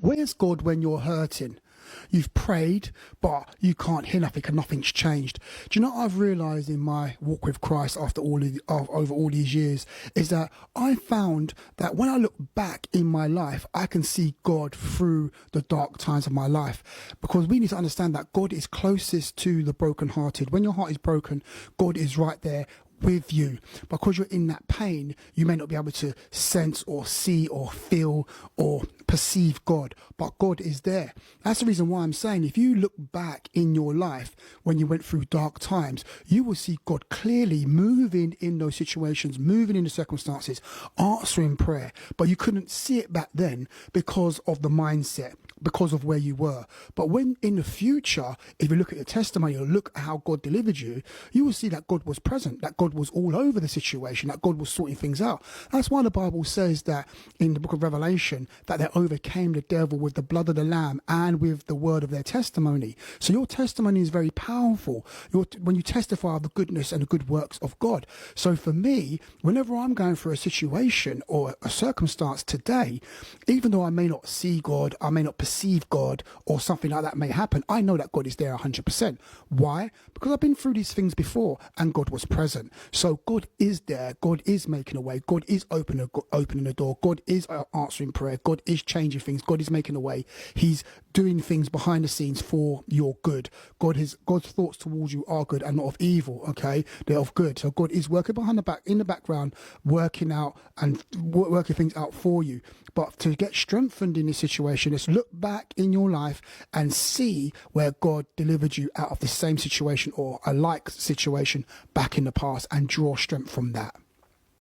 Where's God when you're hurting? You've prayed, but you can't hear nothing and nothing's changed. Do you know what I've realised in my walk with Christ after over all these years is that I found that when I look back in my life, I can see God through the dark times of my life, because we need to understand that God is closest to the brokenhearted. When your heart is broken, God is right there with you. Because you're in that pain, you may not be able to sense or see or feel or perceive God, but God is there. That's the reason why I'm saying, if you look back in your life when you went through dark times, you will see God clearly moving in those situations, moving in the circumstances, answering prayer, but you couldn't see it back then because of the mindset, because of where you were. But when in the future, if you look at your testimony or look at how God delivered you, you will see that God was present, that God was all over the situation, that God was sorting things out. That's why the Bible says that in the book of Revelation, that they overcame the devil with the blood of the Lamb and with the word of their testimony. So your testimony is very powerful when you testify of the goodness and the good works of God. So for me, whenever I'm going through a situation or a circumstance today, even though I may not see God, I may not perceive God, or something like that may happen, I know that God is there 100%. Why? Because I've been through these things before and God was present. So God is there. God is making a way. God is opening the door. God is answering prayer. God is changing things. God is making a way. He's doing things behind the scenes for your good. God's thoughts towards you are good and not of evil. Okay, they're of good. So God is working in the background, working out and working things out for you. But to get strengthened in this situation, let's look back in your life and see where God delivered you out of the same situation or a like situation back in the past, and draw strength from that.